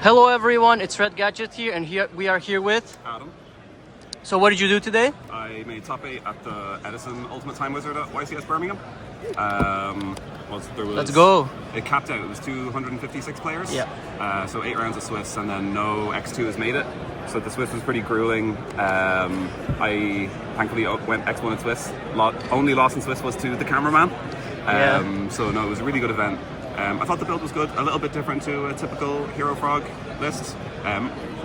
Hello everyone, it's Red Gadget here, and here we are here with Adam. So what did you do today? I made top 8 at the Edison Ultimate Time Wizard at YCS Birmingham. Let's go. It capped out. It was 256 players. Yeah. So 8 rounds of Swiss, and then no X2 has made it. So the Swiss was pretty grueling. I thankfully went X1 in Swiss. Only loss in Swiss was to the cameraman. So no, it was a really good event. I thought the build was good, a little bit different to a typical Hero Frog list.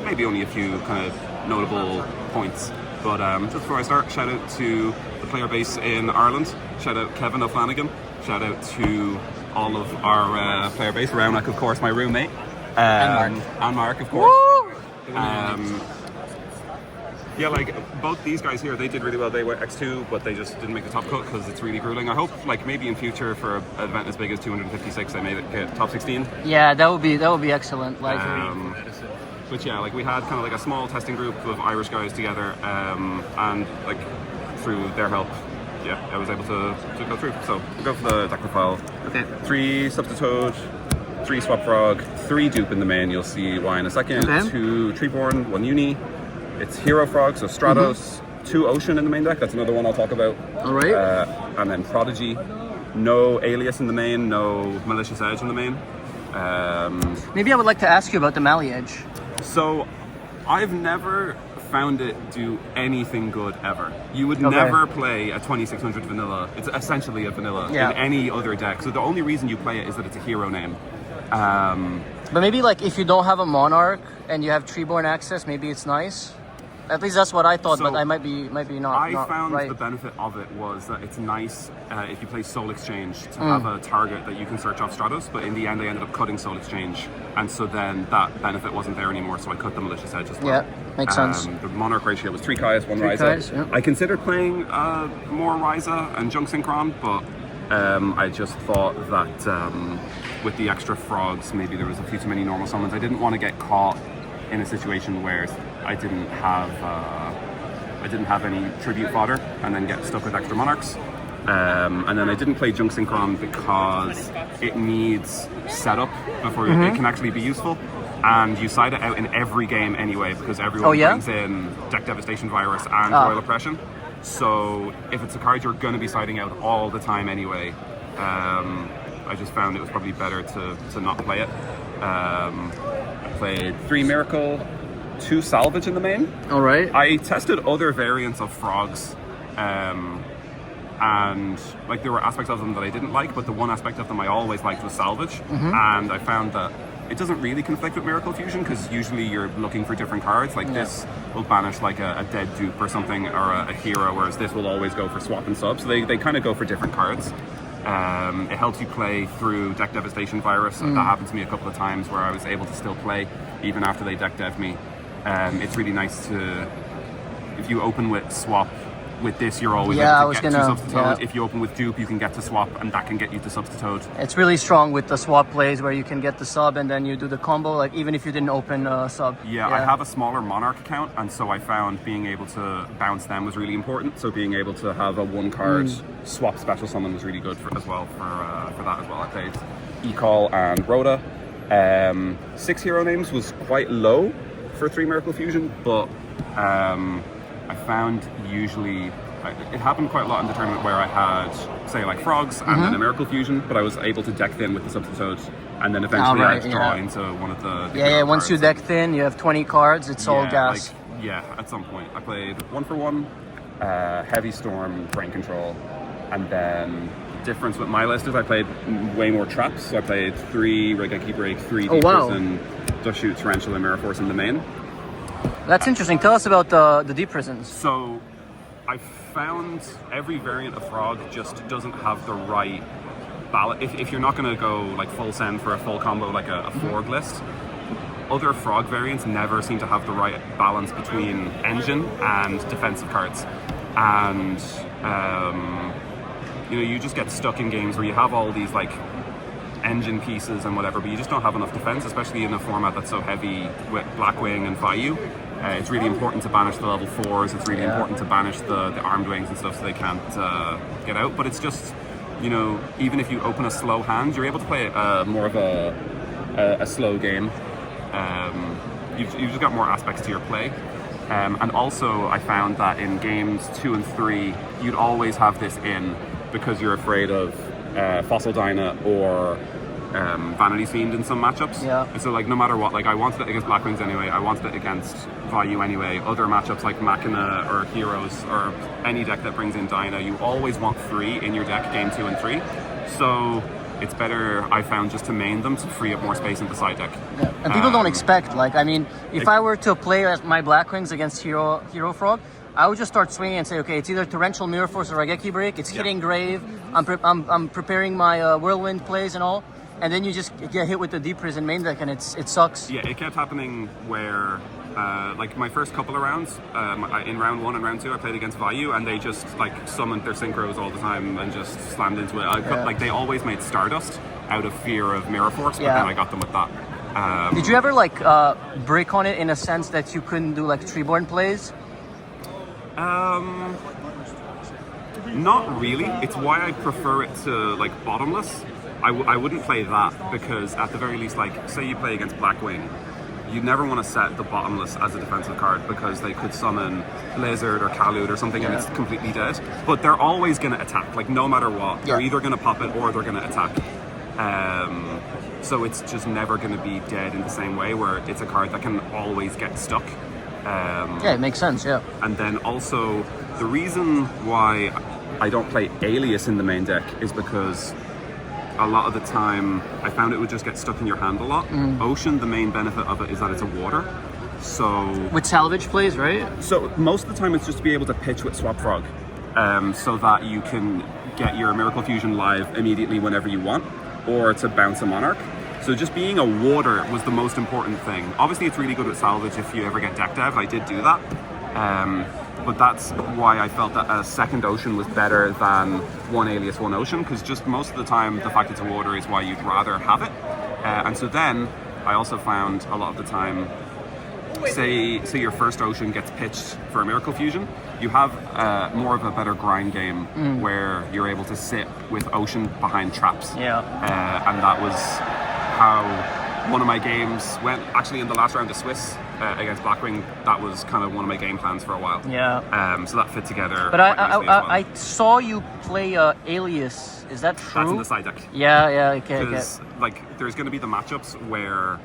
Maybe only a few kind of notable points. But just before I start, shout out to the player base in Ireland. Shout out Kevin O'Flanagan. Shout out to all of our player base. Raunak, of course, my roommate. And Mark, of course. Yeah, like both these guys here, they did really well. They went X2, but they just didn't make the top cut because it's really grueling. I hope, like maybe in future for an event as big as 256, they made it get top 16. Yeah, that would be excellent. Like, but yeah, like we had kind of like a small testing group of Irish guys together, and like through their help, yeah, I was able to go through. So we'll go for the deck profile. okay. 3 Substitute, 3 Swap Frog, 3 Dupe in the main. You'll see why in a second. Okay. 2 Treeborn, 1 Uni. It's Hero Frog, so Stratos, 2 Ocean in the main deck, that's another one I'll talk about. Alright. And then Prodigy, no Alias in the main, no Malicious Edge in the main. Maybe I would like to ask you about the Mali Edge. So, I've never found it do anything good ever. You would never play a 2600 vanilla, it's essentially a vanilla, in any other deck. So the only reason you play it is that it's a hero name. But maybe like if you don't have a Monarch and you have Treeborn access, maybe it's nice. At least that's what I thought, but I might be not. I not found right. the benefit of it was that it's nice if you play Soul Exchange to have a target that you can search off Stratos, but in the end I ended up cutting Soul Exchange, and so then that benefit wasn't there anymore, so I cut the Malicious Edge as well. Yeah, makes sense. The Monarch ratio was 3 Kai's, 1 Ryza. Kais, yeah. I considered playing more Ryza and Junk Synchron, but I just thought that with the extra frogs, maybe there was a few too many normal summons. I didn't want to get caught in a situation where I didn't have any tribute fodder and then get stuck with extra monarchs. And then I didn't play Junk Synchron because it needs setup before it can actually be useful. And you side it out in every game anyway because everyone brings in Deck Devastation Virus and Royal Oppression. So if it's a card you're going to be siding out all the time anyway, I just found it was probably better to not play it. I played 3 Miracle, 2 Salvage in the main. Alright. I tested other variants of frogs, and like there were aspects of them that I didn't like, but the one aspect of them I always liked was Salvage. And I found that it doesn't really conflict with Miracle Fusion because usually you're looking for different cards. Like this will banish like a dead dupe or something, or a hero, whereas this will always go for swap and sub. So they kind of go for different cards. It helps you play through Deck Devastation Virus. That happened to me a couple of times where I was able to still play even after they deck dev me. It's really nice to, if you open with swap, with this you're always able to get to Substitute. If you open with dupe, you can get to swap, and that can get you to Substitute. It's really strong with the swap plays where you can get the sub and then you do the combo, like even if you didn't open sub. I have a smaller Monarch account, and so I found being able to bounce them was really important. So being able to have a 1 card swap special summon was really good for that as well. I played Ecall and Rhoda. 6 hero names was quite low for 3 Miracle Fusion, but I found usually it happened quite a lot in the tournament where I had, say, like frogs and then a Miracle Fusion, but I was able to deck thin with the Substitute, and then eventually I had to draw into one of the once cards. You deck thin, you have 20 cards, it's all gas. At some point I played 1 for 1, Heavy Storm, Brain Control, and then the difference with my list is I played way more traps. So I played 3 Regeki Break, 3 Deep Prison, Dust Shoot, Tarantula, and Mirror Force in the main. That's interesting. Tell us about the deep prisons. So I found every variant of frog just doesn't have the right balance. If you're not going to go like full send for a full combo like a Forg list, other frog variants never seem to have the right balance between engine and defensive cards. And you just get stuck in games where you have all these like engine pieces and whatever, but you just don't have enough defense, especially in a format that's so heavy with Blackwing and Vayu. It's really important to banish the level 4s. It's really important to banish the armed wings and stuff so they can't get out. But it's just, even if you open a slow hand, you're able to play more of a slow game. you've just got more aspects to your play. And also, I found that in games 2 and 3, you'd always have this in because you're afraid of Fossil Dyna or Vanity Fiend in some matchups. Yeah. And so, like, no matter what, like, I wanted it against Blackwings anyway, I wanted it against Vayu anyway. Other matchups like Machina or Heroes or any deck that brings in Dyna, you always want 3 in your deck, game 2 and 3. So it's better, I found, just to main them to free up more space in the side deck. Yeah. And people don't expect, like, I mean, if I were to play as my Blackwings against Hero Frog, I would just start swinging and say, okay, it's either Torrential Mirror Force or Raigeki Break. It's hitting Grave. I'm preparing my Whirlwind plays and all. And then you just get hit with the Deep Prison main deck, and it sucks. Yeah, it kept happening where, like, my first couple of rounds, in round 1 and round 2, I played against Vayu, and they just, like, summoned their synchros all the time and just slammed into it. Like, they always made Stardust out of fear of Mirror Force, but then I got them with that. Did you ever, like, break on it in a sense that you couldn't do, like, Treeborn plays? Not really. It's why I prefer it to, like, Bottomless. I wouldn't play that because at the very least, like, say you play against Blackwing, you never want to set the Bottomless as a defensive card because they could summon Blizzard or Kalud or something and it's completely dead. But they're always going to attack, like, no matter what. They're either going to pop it or they're going to attack. So it's just never going to be dead in the same way where it's a card that can always get stuck. Yeah, it makes sense, yeah. And then also, the reason why I don't play Alias in the main deck is because a lot of the time I found it would just get stuck in your hand a lot. Ocean, the main benefit of it is that it's a water. So with salvage plays, right? So most of the time it's just to be able to pitch with Swap Frog, so that you can get your Miracle Fusion live immediately whenever you want, or to bounce a Monarch. So just being a water was the most important thing. Obviously it's really good with salvage if you ever get deck dev. I did do that. But that's why I felt that a second Ocean was better than one Alias, one Ocean, because just most of the time the fact it's a water is why you'd rather have it. And so then I also found a lot of the time, say your first Ocean gets pitched for a Miracle Fusion, you have more of a better grind game where you're able to sit with Ocean behind traps. Yeah. And that was how one of my games went. Actually, in the last round of Swiss against Blackwing, that was kind of one of my game plans for a while. Yeah. So that fit together. But I saw you play Alias. Is that true? That's in the side deck. Yeah. Okay. Because like, there's going to be the matchups where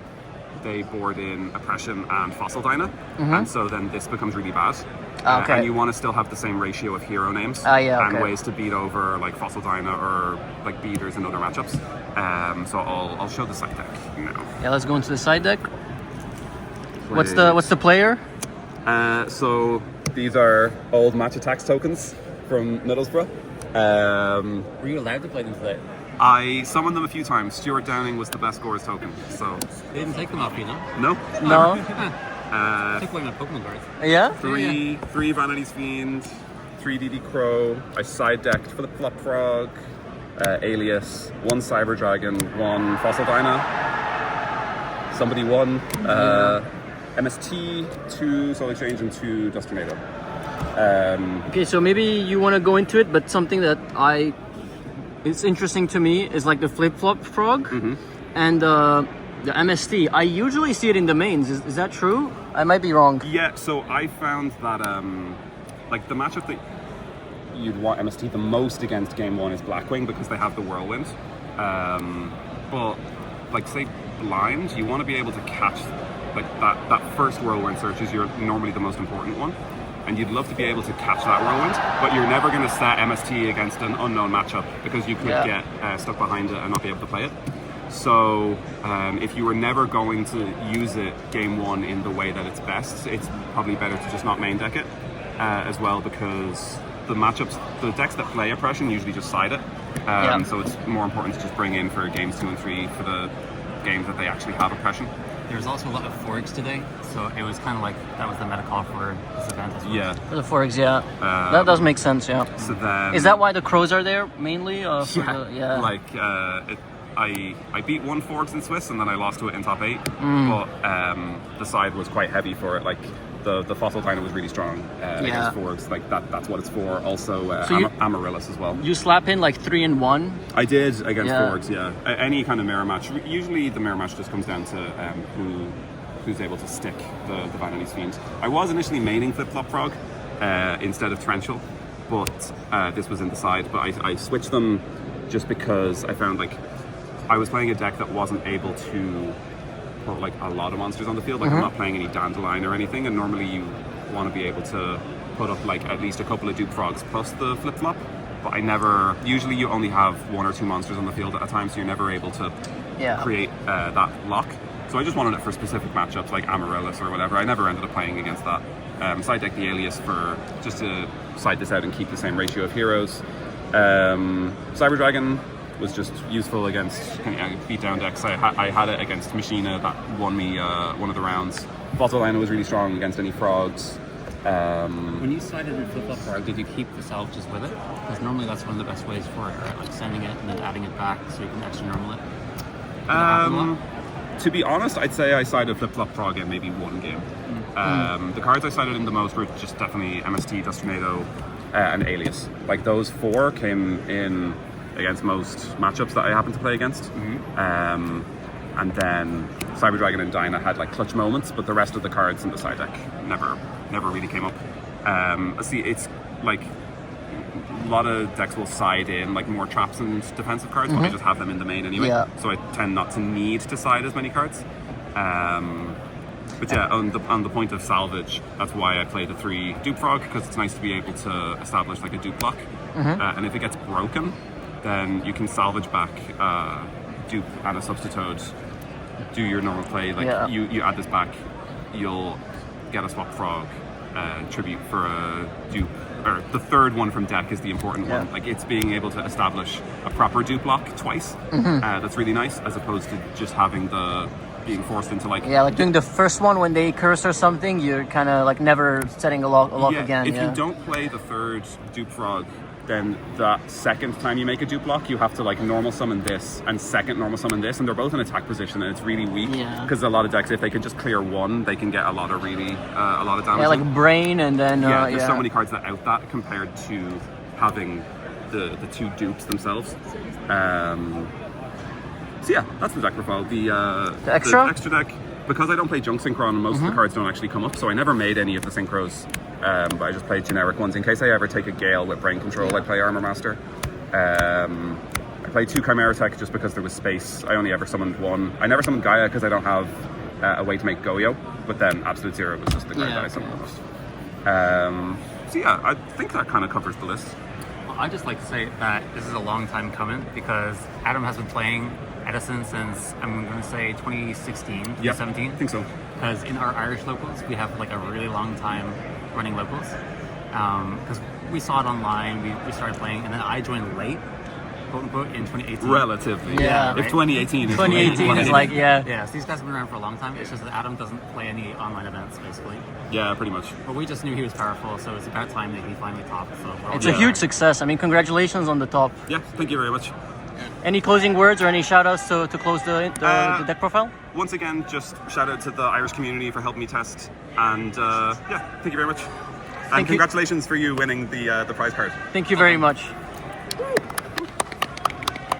they board in Oppression and Fossil Dyna, and so then this becomes really bad. Okay. And you want to still have the same ratio of hero names and ways to beat over like Fossil Dyna or like beaters in other matchups. So I'll show the side deck now. Yeah, let's go into the side deck. What's the player? So these are old match attacks tokens from Middlesbrough. Were you allowed to play them today? I summoned them a few times. Stuart Downing was the best scores token, so... They didn't take them off you, no? No. No. I took away my Pokemon cards. Yeah? Three Vanity's Fiend, 3 DD Crow. I side decked for the Flop Frog, Alias, 1 Cyber Dragon, 1 Fossil Dyna. Somebody won. MST, 2 Soul Exchange, and 2 Dust Tornado. Okay, so maybe you want to go into it, but something that it's interesting to me is like the Flip-Flop Frog and the MST. I usually see it in the mains. Is that true? I might be wrong. Yeah, so I found that like the matchup that you'd want MST the most against game 1 is Blackwing because they have the Whirlwind. But like, say Blind, you want to be able to catch like that first Whirlwind search is normally the most important one. And you'd love to be able to catch that Whirlwind, but you're never going to set MST against an unknown matchup because you could get stuck behind it and not be able to play it. So if you were never going to use it game 1 in the way that it's best, it's probably better to just not main deck it as well, because the decks that play Oppression usually just side it. So it's more important to just bring in for games 2 and 3 for the games that they actually have Oppression. There's also a lot of Forex today, so it was kind of like that was the meta call for this event as well. Yeah. For the Forex, that does make sense, yeah. So then, is that why the crows are there mainly? Like I beat 1 Forex in Swiss and then I lost to it in top 8, but the side was quite heavy for it. Like the Fossil Dyna was really strong against Forex. Like that's what it's for. Also Amaryllis as well. You slap in like 3 and 1. I did against Forex, yeah. Any kind of mirror match. Usually the mirror match just comes down to who's able to stick the Vanity Fiend. I was initially maining Flip-Flop Frog instead of Torrential, but this was in the side. But I switched them just because I found like I was playing a deck that wasn't able to put like a lot of monsters on the field. Like I'm not playing any Dandelion or anything, and normally you want to be able to put up like at least a couple of Dupe Frogs plus the Flip-Flop. But I never. Usually you only have 1 or 2 monsters on the field at a time, so you're never able to create that lock. So I just wanted it for specific matchups like Amaryllis or whatever. I never ended up playing against that. Side deck the Alias for just to side this out and keep the same ratio of heroes. Cyber Dragon was just useful against beatdown decks. I had it against Machina that won me one of the rounds. Fossil Lina was really strong against any frogs. When you sided in Flip-Flop Frog, did you keep the salvages with it? Because normally that's one of the best ways for it, right? Like sending it and then adding it back so you can extra normal it. To be honest, I'd say I sided Flip-Flop Frog in maybe 1 game. The cards I sided in the most were just definitely MST, Dust Tornado, and Alias. Like those 4 came in against most matchups that I happened to play against. And then Cyber Dragon and Dinah had like clutch moments, but the rest of the cards in the side deck never really came up. See, it's like a lot of decks will side in like more traps and defensive cards, but I just have them in the main anyway. So I tend not to need to side as many cards. But yeah, on the point of salvage, that's why I played a 3 Dupe Frog, because it's nice to be able to establish like a dupe block. And if it gets broken, then you can salvage back dupe and a Substitute, do your normal play. Like you add this back, you'll get a Swap Frog tribute for a dupe. Or the 3rd one from deck is the important one. Like it's being able to establish a proper dupe block twice. That's really nice, as opposed to just having the being forced into like like doing the first one when they curse or something, you're kind of like never setting a lock again. If you don't play the 3rd Dupe Frog, then that 2nd time you make a dupe block, you have to like normal summon this and 2nd normal summon this, and they're both in attack position, and it's really weak because a lot of decks, if they can just clear 1, they can get a lot of really a lot of damage. Yeah, like Brain, and then there's so many cards that out that compared to having the 2 dupes themselves. So yeah, that's the deck profile. The extra deck, because I don't play Junk Synchron, most of the cards don't actually come up, so I never made any of the synchros. But I just played generic ones. In case I ever take a Gale with Brain Control, I play Armor Master. I played 2 Chimera Tech just because there was space. I only ever summoned 1. I never summoned Gaia because I don't have a way to make Goyo, but then Absolute Zero was just the card that I summoned the most. So yeah, I think that kind of covers the list. Well, I'd just like to say that this is a long time coming, because Adam has been playing Edison since, I'm going to say 2016, 2017. I think so. Because in our Irish locals, we have like a really long time running locals. Because we saw it online, we started playing, and then I joined late, quote unquote, in 2018. Relatively. Yeah. If 2018 is 2018 is like, Yeah, so these guys have been around for a long time. It's just that Adam doesn't play any online events, basically. Yeah, pretty much. But we just knew he was powerful, so it's about time that he finally topped. So it's a huge success. I mean, congratulations on the top. Yeah, thank you very much. Any closing words or any shout outs to close the deck profile? Once again, just shout out to the Irish community for helping me test. And thank you very much. And congratulations for you winning the prize card. Thank you very much.